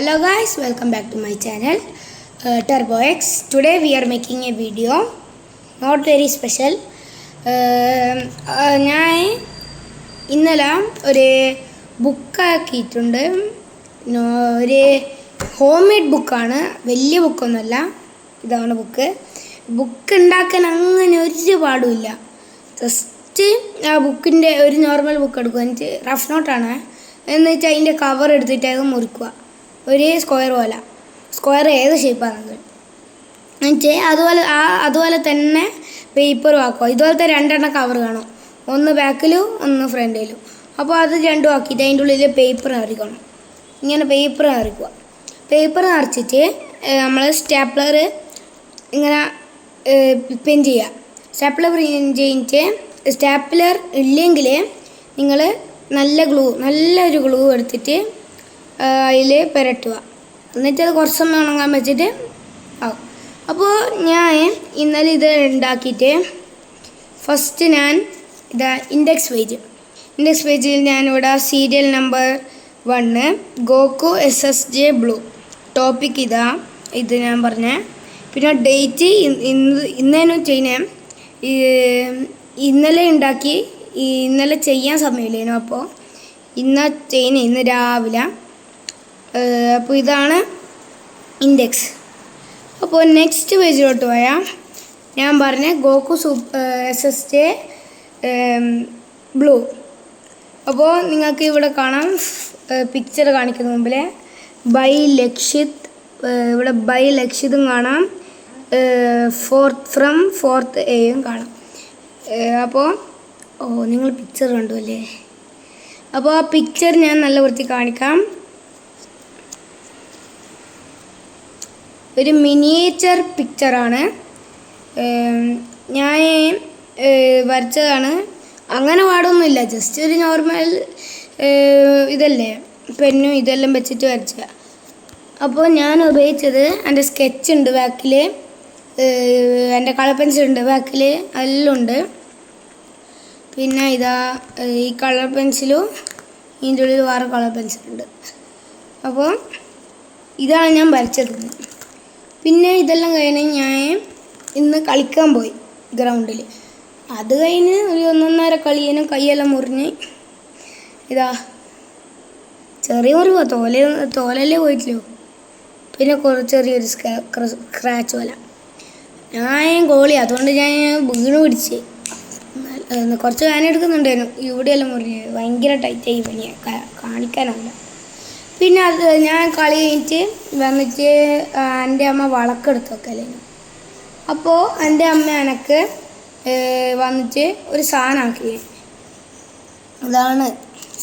Hello guys, welcome back to my channel Turbo X. Today we are making a video, not very special. ഞാൻ ഇന്നലെ ഒരു ബുക്കാക്കിയിട്ടുണ്ട്. ഒരു home made ബുക്കാണ്, വലിയ ബുക്കൊന്നുമല്ല. ഇതാണ് ബുക്ക് ഉണ്ടാക്കാൻ അങ്ങനെ ഒരു പാടുമില്ല. ജസ്റ്റ് ആ ബുക്കിൻ്റെ ഒരു നോർമൽ ബുക്ക് എടുക്കുക, എന്നിട്ട് റഫ് നോട്ടാണ്, എന്ന് വെച്ചാൽ അതിൻ്റെ കവർ എടുത്തിട്ട് അത് മുറിക്കുക. ഒരു സ്ക്വയർ ഏത് ഷേപ്പാണെങ്കിൽ എന്നിട്ട് അതുപോലെ തന്നെ പേപ്പറും ആക്കുക. ഇതുപോലത്തെ രണ്ടെണ്ണം കവർ കാണും, ഒന്ന് ബാക്കിലും ഒന്ന് ഫ്രണ്ടിലും. അപ്പോൾ അത് രണ്ടും ആക്കിയിട്ട് അതിൻ്റെ ഉള്ളിൽ പേപ്പർ നിറയ്ക്കണം. ഇങ്ങനെ പേപ്പർ നിറയ്ക്കുക. പേപ്പർ നിറച്ചിട്ട് നമ്മൾ സ്റ്റാപ്ലർ ഇങ്ങനെ പിൻ ചെയ്യുക. സ്റ്റാപ്ലർ പിൻ ചെയ്തിട്ട് സ്റ്റാപ്ലർ ഇല്ലെങ്കിൽ നിങ്ങൾ നല്ലൊരു ഗ്ലൂ എടുത്തിട്ട് അതിൽ പുരട്ടുക. എന്നിട്ട് അത് കുറച്ച് സമയം ഉണങ്ങാൻ വെച്ചിട്ട് ആവും. അപ്പോൾ ഞാൻ ഇന്നലെ ഇത് ഉണ്ടാക്കിയിട്ട് ഫസ്റ്റ് ഞാൻ ഇൻഡെക്സ് പേജിൽ ഞാനിവിടെ serial number 1 Goku SSJ blue, topic ഇത് ഞാൻ പറഞ്ഞേ. പിന്നെ ഡേറ്റ് ഇന്നേനും ചെയ്യുന്ന ഇന്നലെ ഉണ്ടാക്കി, ഇന്നലെ ചെയ്യാൻ സമയമില്ലേനു, അപ്പോൾ ഇന്ന് രാവിലെ. അപ്പോൾ ഇതാണ് ഇൻഡെക്സ്. അപ്പോൾ നെക്സ്റ്റ് പേജിലോട്ട് പോയാൽ ഞാൻ പറഞ്ഞ ഗോക്കു SSJ ബ്ലൂ. അപ്പോൾ നിങ്ങൾക്ക് ഇവിടെ കാണാം, പിക്ചർ കാണിക്കുന്ന മുമ്പിലെ ബൈ ലക്ഷിതും കാണാം, ഫ്രം 4th Aയും കാണാം. അപ്പോൾ നിങ്ങൾ പിക്ചർ കണ്ടു അല്ലേ? അപ്പോൾ ആ പിക്ചർ ഞാൻ നല്ല വൃത്തി കാണിക്കാം. ഒരു മിനിയേച്ചർ പിക്ചറാണ്, ഞാൻ വരച്ചതാണ്. അങ്ങനെ പാടൊന്നുമില്ല, ജസ്റ്റ് ഒരു നോർമൽ ഇതല്ലേ, പെന്നും ഇതെല്ലാം വെച്ചിട്ട് വരച്ച. അപ്പോൾ ഞാൻ ഉപയോഗിച്ചത് എൻ്റെ സ്കെച്ച് ഉണ്ട് ബാക്കിൽ, എൻ്റെ കളർ പെൻസിൽ ഉണ്ട് ബാക്കിൽ, എല്ലാം ഉണ്ട്. പിന്നെ ഈ കളർ പെൻസിലും ഇതിൻ്റെ ഉള്ളിൽ വേറെ കളർ പെൻസിലുണ്ട്. അപ്പോൾ ഇതാണ് ഞാൻ വരച്ചത്. പിന്നെ ഇതെല്ലാം കഴിഞ്ഞ് ഞാൻ ഇന്ന് കളിക്കാൻ പോയി ഗ്രൗണ്ടിൽ. അത് കഴിഞ്ഞ് ഒരു 1.5 കളിയേനും കൈയെല്ലാം മുറിഞ്ഞ് ചെറിയ മുറിവോ, തോലല്ലേ പോയിട്ടില്ലോ. പിന്നെ ചെറിയൊരു സ്ക്രാച്ച് പോലെ. ഞാൻ ഗോളി, അതുകൊണ്ട് ഞാൻ വീണ് പിടിച്ച് കുറച്ച് വേന എടുക്കുന്നുണ്ടായിരുന്നു. ഇവിടെയെല്ലാം മുറിഞ്ഞ് ഭയങ്കര ടൈറ്റായി പനിയെ കാണിക്കാനല്ല. പിന്നെ അത് ഞാൻ കളി കഴിഞ്ഞിട്ട് വന്നിട്ട് എൻ്റെ അമ്മ വളക്കെടുത്ത് വെക്കലായിരുന്നു. അപ്പോൾ എൻ്റെ അമ്മ എനിക്ക് വന്നിട്ട് ഒരു സാധനമാക്കി. അതാണ്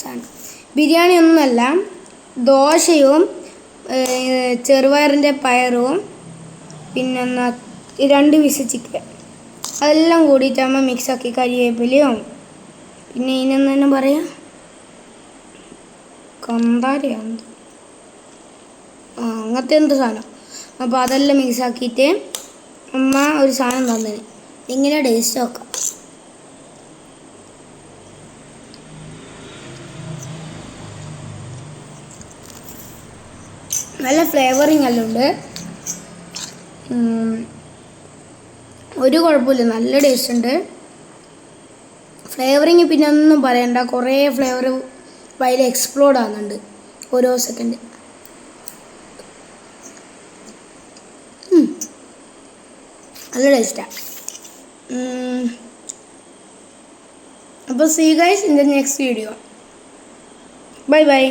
സാധനം. ബിരിയാണി ഒന്നുമല്ല, ദോശയും ചെറുപയറിൻ്റെ പയറും പിന്നെ 2 പീസ് ചിക്കൻ, അതെല്ലാം കൂടിയിട്ട് അമ്മ മിക്സാക്കി, കരിവേപ്പിലയും പിന്നെ ഇതിനെന്ന് തന്നെ പറയാം, കന്താരിയാണ്, അങ്ങനത്തെ എന്ത് സാധനം. അപ്പോൾ അതെല്ലാം മിക്സാക്കിയിട്ട് അമ്മ ഒരു സാധനം തന്നതിന്. ഇങ്ങനെ ടേസ്റ്റ് നോക്കാം. നല്ല ഫ്ലേവറിങ് എല്ലാം ഉണ്ട്, ഒരു കുഴപ്പമില്ല, നല്ല ടേസ്റ്റ് ഉണ്ട്. ഫ്ലേവറിങ് പിന്നെ ഒന്നും പറയണ്ട, കുറേ ഫ്ലേവർ വയൽ എക്സ്പ്ലോഡ് ആകുന്നുണ്ട് ഓരോ സെക്കൻഡ്. നല്ല ടേസ്റ്റാണ്. അപ്പോൾ see guys in the next video. By.